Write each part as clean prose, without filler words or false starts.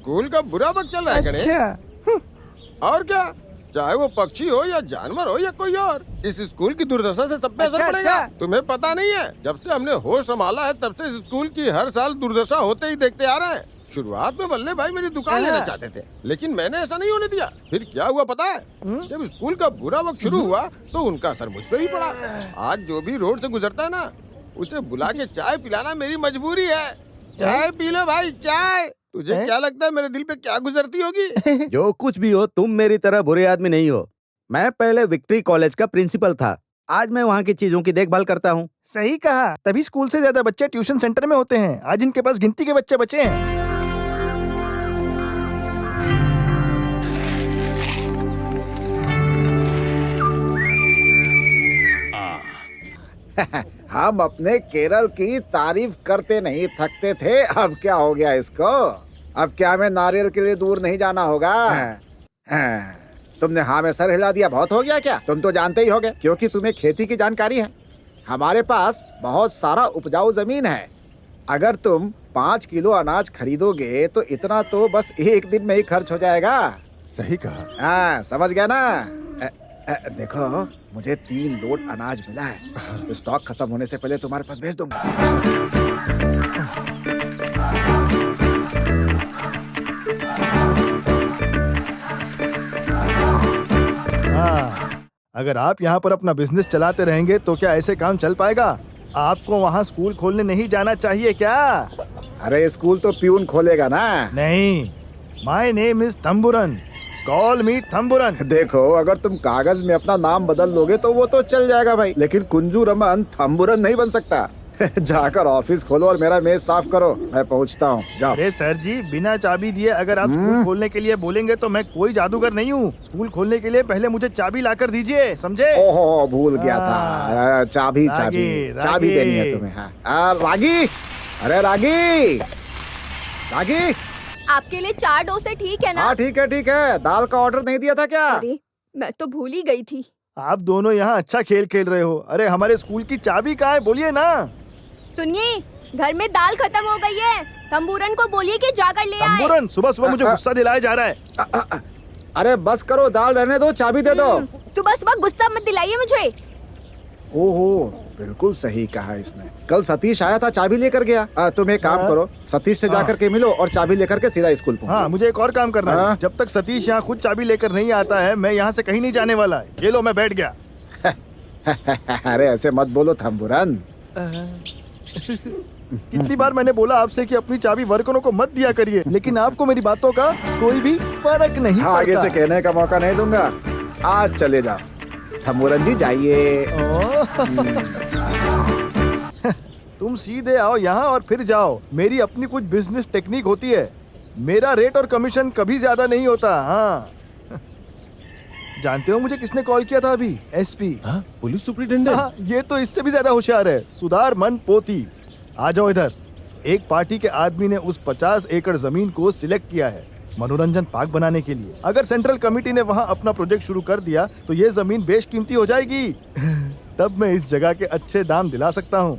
School का बुरा वक्त चल रहा है गणेश। और क्या, चाहे वो पक्षी हो या जानवर हो या कोई और, इस स्कूल की दुर्दशा से सब पे असर पड़ेगा। तुम्हें पता नहीं है, जब से हमने होश संभाला है तब से इस स्कूल की हर साल दुर्दशा होते ही देखते आ रहे हैं। शुरुआत में बल्ले भाई मेरी दुकान लेना चाहते थे, लेकिन मैंने ऐसा नहीं होने दिया। फिर क्या हुआ पता है? जब स्कूल का बुरा वक्त शुरू हुआ तो उनका असर मुझ पे भी पड़ा। आज जो भी रोड से गुजरता है ना, उसे बुला के चाय पिलाना मेरी मजबूरी है। चाय पी लो भाई, चाय। तुझे क्या लगता है मेरे दिल पे क्या गुजरती होगी? जो कुछ भी हो, तुम मेरी तरह बुरे आदमी नहीं हो। मैं पहले विक्ट्री कॉलेज का प्रिंसिपल था, आज मैं वहाँ की चीजों की देखभाल करता हूँ। सही कहा, तभी स्कूल से ज्यादा बच्चे ट्यूशन सेंटर में होते हैं। आज इनके पास गिनती के बच्चे बचे हैं। हम अपने केरल की तारीफ करते नहीं थकते थे, अब क्या हो गया इसको? अब क्या हमें नारियल के लिए दूर नहीं जाना होगा? तुमने हाँ में सर हिला दिया, बहुत हो गया क्या? तुम तो जानते ही होगे, क्योंकि तुम्हें खेती की जानकारी है। हमारे पास बहुत सारा उपजाऊ जमीन है। अगर तुम 5 किलो अनाज खरीदोगे तो इतना तो बस एक दिन में ही खर्च हो जाएगा। सही कहा। हाँ, समझ गया ना? देखो, मुझे 3 लोड अनाज मिला है। स्टॉक खत्म होने से पहले तुम्हारे पास भेज दूंगा। हाँ, अगर आप यहाँ पर अपना बिजनेस चलाते रहेंगे तो क्या ऐसे काम चल पाएगा? आपको वहाँ स्कूल खोलने नहीं जाना चाहिए क्या? अरे स्कूल तो प्यून खोलेगा ना। नहीं, my name is Thamburan, call me Thamburan. देखो, अगर तुम कागज में अपना नाम बदल लोगे तो वो तो चल जाएगा भाई, लेकिन कुंजू रमन थम्बुरन नहीं बन सकता। जाकर ऑफिस खोलो और मेरा मेज साफ करो, मैं पहुंचता हूँ। जाओ। अरे सर जी, बिना चाबी दिए अगर आप स्कूल खोलने के लिए बोलेंगे तो मैं कोई जादूगर नहीं हूँ। स्कूल खोलने के लिए पहले मुझे चाबी लाकर दीजिए, समझे? ओहो, भूल गया था। चाबी चाबी देनी है तुम्हें। हाँ रागी, अरे रागी, रागी, आपके लिए 4 डोसे ठीक है ना? हाँ ठीक है। दाल का ऑर्डर नहीं दिया था क्या? अरे मैं तो भूल ही गई थी। आप दोनों यहाँ अच्छा खेल खेल रहे हो। अरे हमारे स्कूल की चाबी कहाँ है, बोलिए ना। सुनिए, घर में दाल खत्म हो गई है। तंबूरन को बोलिए कि जाकर ले आए। तंबूरन, सुबह सुबह मुझे गुस्सा दिलाया जा रहा है। अरे बस करो, दाल रहने दो, चाबी दे दो। सुबह सुबह गुस्सा मत दिलाइए मुझे। ओहो, बिल्कुल सही कहा इसने। कल सतीश आया था, चाबी लेकर गया। तुम एक काम करो, सतीश से जाकर के मिलो और चाबी लेकर के सीधा स्कूल पहुंचो। हाँ, मुझे एक और काम करना है। जब तक सतीश यहाँ खुद चाबी लेकर नहीं आता है, मैं यहाँ से कहीं नहीं जाने वाला है। ये लो, मैं बैठ गया। अरे ऐसे मत बोलो थम्बुरन। कितनी बार मैंने बोला आपसे कि अपनी चाबी वर्करों को मत दिया करिए, लेकिन आपको मेरी बातों का कोई भी फर्क नहीं पड़ता। आगे से कहने का मौका नहीं दूंगा। आज चले जाओ। थम्बुरन जी जाइए। तुम सीधे आओ यहाँ और फिर जाओ। मेरी अपनी कुछ बिजनेस टेक्निक होती है। मेरा रेट और कमीशन कभी ज्यादा नहीं होता। हाँ, जानते हो मुझे किसने कॉल किया था अभी? SP, police superintendent. हाँ, ये तो इससे भी ज्यादा होशियार है। सुधार मन पोती, आ जाओ इधर। एक पार्टी के आदमी ने उस 50 एकड़ जमीन को सिलेक्ट किया है मनोरंजन पार्क बनाने के लिए। अगर सेंट्रल कमेटी ने वहाँ अपना प्रोजेक्ट शुरू कर दिया तो ये जमीन बेशकीमती हो जाएगी। तब मैं इस जगह के अच्छे दाम दिला सकता हूँ,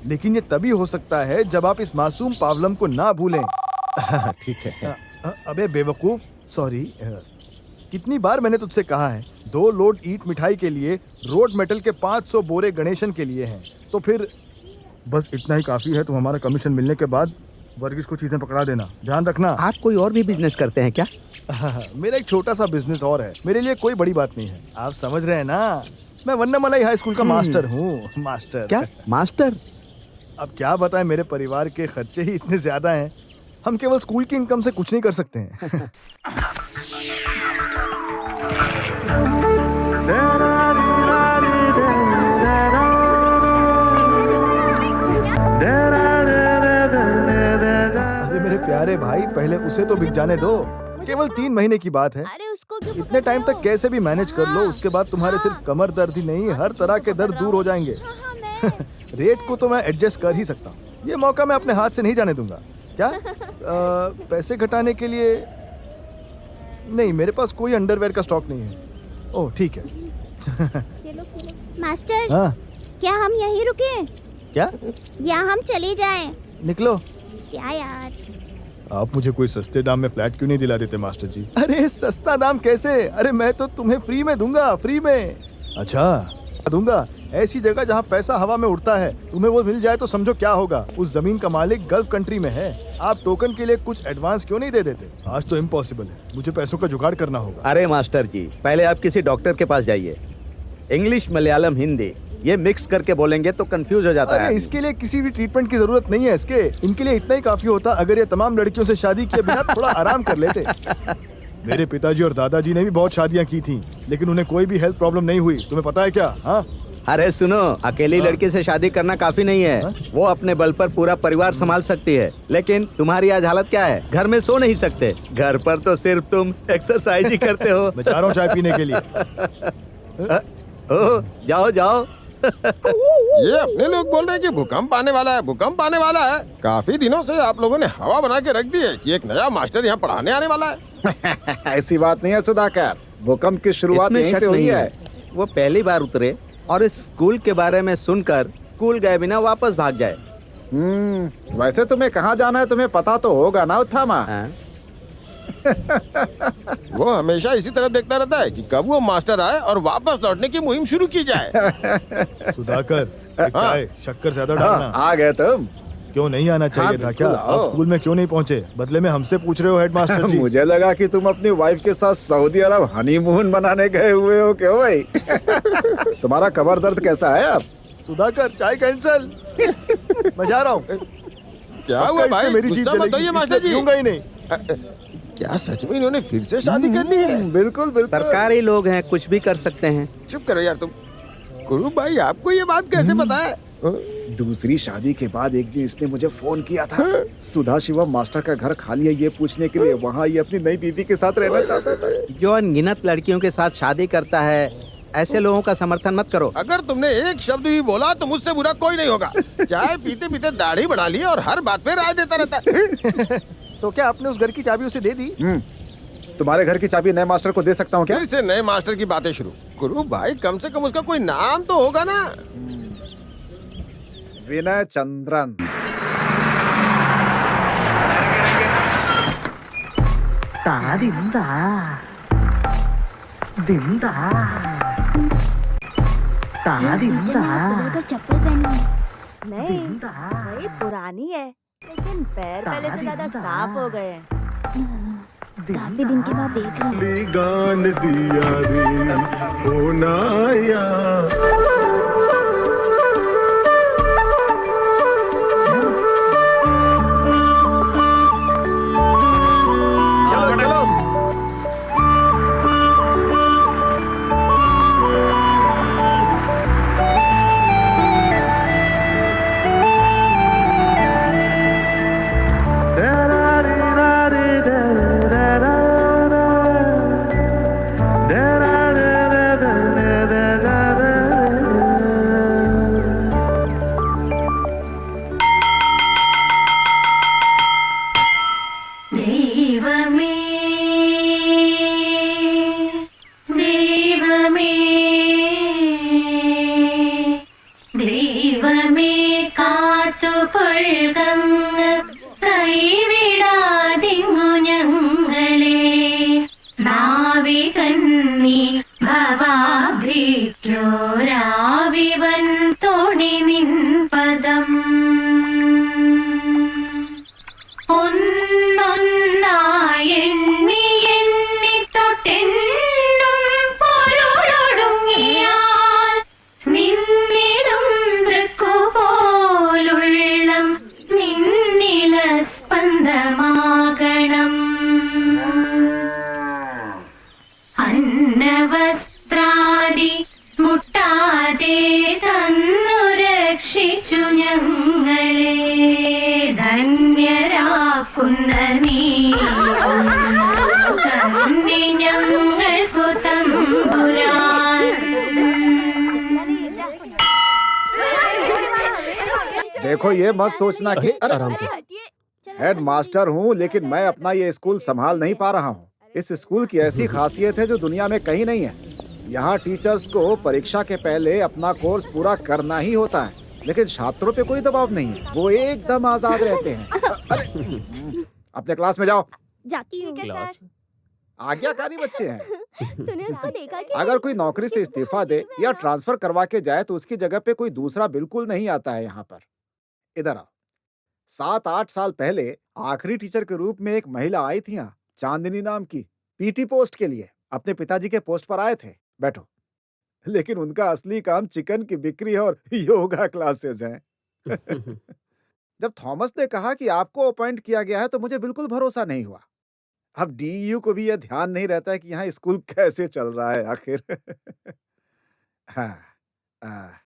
लेकिन ये तभी हो सकता है जब आप इस मासूम पावलम को ना भूलें। ठीक है। अबे बेवकूफ, सॉरी। कितनी बार मैंने तुझसे कहा है, 2 लोड ईंट मिठाई के लिए, रोड मेटल के 500 बोरे गणेशन के लिए हैं। तो फिर बस इतना ही काफी है। तुम हमारा कमीशन मिलने के बाद वर्गीस को चीजें पकड़ा देना, ध्यान रखना। आप कोई और भी बिजनेस करते हैं क्या? मेरा एक छोटा सा बिजनेस और है, मेरे लिए कोई बड़ी बात नहीं है। आप समझ रहे हैं ना, मैं वन्नामलाई हाई स्कूल का मास्टर हूँ। मास्टर? क्या मास्टर? अब क्या बताएं, मेरे परिवार के खर्चे ही इतने ज्यादा हैं, हम केवल स्कूल की इनकम से कुछ नहीं कर सकते हैं। अरे मेरे प्यारे भाई, पहले उसे तो बिक जाने दो। केवल 3 महीने की बात है। अरे उसको क्यों इतने टाइम तक कैसे भी मैनेज कर लो, उसके बाद तुम्हारे सिर्फ कमर दर्द ही नहीं, हर तरह के दर्द दूर हो जाएंगे। रेट को तो मैं एडजस्ट कर ही सकता हूँ, ये मौका मैं अपने हाथ से नहीं जाने दूंगा। क्या पैसे घटाने के लिए? नहीं, मेरे पास कोई अंडरवेयर का स्टॉक नहीं है। ओह ठीक है। मास्टर, हाँ क्या हम यहीं रुके? क्या? या हम चले जाएं? निकलो। क्या यार? आप मुझे कोई सस्ते दाम में फ्लैट क्यों नहीं दिला देते मास्टर जी? अरे सस्ता दाम कैसे? अरे मैं तो तुम्हें फ्री में दूंगा, फ्री में। अच्छा दूंगा, ऐसी जगह जहाँ पैसा हवा में उड़ता है। तुम्हें वो मिल जाए तो समझो क्या होगा। उस जमीन का मालिक गल्फ कंट्री में है। आप टोकन के लिए कुछ एडवांस क्यों नहीं दे देते? आज तो इम्पॉसिबल है, मुझे पैसों का जुगाड़ करना होगा। अरे मास्टर जी, पहले आप किसी डॉक्टर के पास जाइए। इंग्लिश, मलयालम, हिंदी ये मिक्स करके बोलेंगे तो कंफ्यूज हो जाता है। अरे इसके लिए किसी भी ट्रीटमेंट की जरूरत नहीं है। इसके इनके लिए इतना ही काफी होता अगर ये तमाम लड़कियों से शादी किए बिना थोड़ा आराम कर लेते। मेरे पिताजी और दादाजी ने भी बहुत शादियां की थी, लेकिन उन्हें कोई भी हेल्थ प्रॉब्लम नहीं हुई। तुम्हें पता है क्या? हाँ, अरे सुनो, अकेली लड़की से शादी करना काफी नहीं है। वो अपने बल पर पूरा परिवार संभाल सकती है। लेकिन तुम्हारी आज हालत क्या है? घर में सो नहीं सकते। घर पर तो सिर्फ तुम एक्सरसाइज ही करते हो। मैं जा रहा हूँ चाय पीने के लिए। ओ, जाओ जाओ। ये अपने लोग बोल रहे हैं कि भूकंप आने वाला है, भूकंप आने वाला है। काफी दिनों से आप लोगों ने हवा बना के रख दी है कि एक नया मास्टर यहाँ पढ़ाने आने वाला है। ऐसी बात नहीं है सुधाकर, भूकंप की शुरुआत इसमें यहीं शक से हुई नहीं है। वो पहली बार उतरे और इस स्कूल के बारे में सुनकर स्कूल गए बिना वापस भाग जाए। वैसे तुम्हें कहाँ जाना है तुम्हें पता तो होगा ना उत्थामा? हाँ? वो हमेशा इसी तरह देखता रहता है कि कब वो मास्टर आए और वापस लौटने की मुहिम शुरू की जाए। सुधाकर, एक चाय, शक्कर ज्यादा डालना। आ गए तुम। क्यों नहीं आना चाहिए था क्या? बिल्कुल आओ। आप स्कूल में क्यों नहीं पहुँचे? बदले में हमसे पूछ रहे हो हेडमास्टर जी। मुझे लगा कि तुम अपनी वाइफ के साथ सऊदी अरब हनीमून बनाने गए हुए हो। क्यों भाई? तुम्हारा कमर दर्द कैसा है अब? सुधाकर, चाय कैंसिल। मैं जा रहा हूँ। क्या हुआ भाई? मेरी जीत गुस्सा मत होइए जलेगी, मास्टर इसलिए जी। पीऊंगा ही नहीं। क्या सच में इन्होंने फिर से शादी कर ली है? बिल्कुल बिल्कुल। सरकारी लोग हैं, कुछ भी कर सकते हैं। चुप करो यार तुम। गुरु भाई, आपको ये बात कैसे पता है? दूसरी शादी के बाद एक दिन इसने मुझे फोन किया था। सुधा शिवम मास्टर का घर खाली है ये पूछने के लिए। वहाँ ये अपनी नई बीवी के साथ रहना चाहता था। जो अनगिनत लड़कियों के साथ शादी करता है, ऐसे लोगों का समर्थन मत करो। अगर तुमने एक शब्द भी बोला तो मुझसे बुरा कोई नहीं होगा। चाय पीते पीते दाढ़ी बढ़ा ली और हर बात पे राय देता रहता है। तो क्या आपने उस घर की चाबी उसे दे दी? तुम्हारे घर की चाबी नए मास्टर को दे सकता हूँ क्या? फिर से नए मास्टर की बातें शुरू। गुरु भाई, कम से कम उसका कोई नाम तो होगा ना। विनय चंद्रन। चप्पल पहनी है। नहीं, वही पुरानी है, लेकिन पैर पहले से ज्यादा साफ हो गए हैं। काफी दिन के बाद देख रही हूँ। गान दिया रे होनाया। देखो ये मत सोचना कि हेड मास्टर हूँ लेकिन मैं अपना ये स्कूल संभाल नहीं पा रहा हूँ। इस स्कूल की ऐसी खासियत है जो दुनिया में कहीं नहीं है। यहाँ टीचर्स को परीक्षा के पहले अपना कोर्स पूरा करना ही होता है, लेकिन छात्रों पे कोई दबाव नहीं है। वो एकदम आजाद रहते हैं। अपने क्लास में जाओ। जाती हूँ। ठीक है सर। आज्ञाकारी बच्चे हैं। तूने उसको देखा कि अगर कोई नौकरी से इस्तीफा दे या ट्रांसफर करवा के जाए तो उसकी जगह पे कोई दूसरा बिल्कुल नहीं आता है यहाँ पर। इधर आओ। 7-8 साल पहले आखिरी टीचर के रूप में एक महिला आई थी यहाँ, चांदनी नाम की, पीटी पोस्ट के लिए अपने पिताजी के पोस्ट पर आए थे। बैठो। लेकिन उनका असली काम चिकन की बिक्री और योगा क्लासेस हैं। जब थॉमस ने कहा कि आपको अपॉइंट किया गया है तो मुझे बिल्कुल भरोसा नहीं हुआ। अब डीईयू को भी यह ध्यान नहीं रहता है कि यहाँ स्कूल कैसे चल रहा है आखिर। हाँ,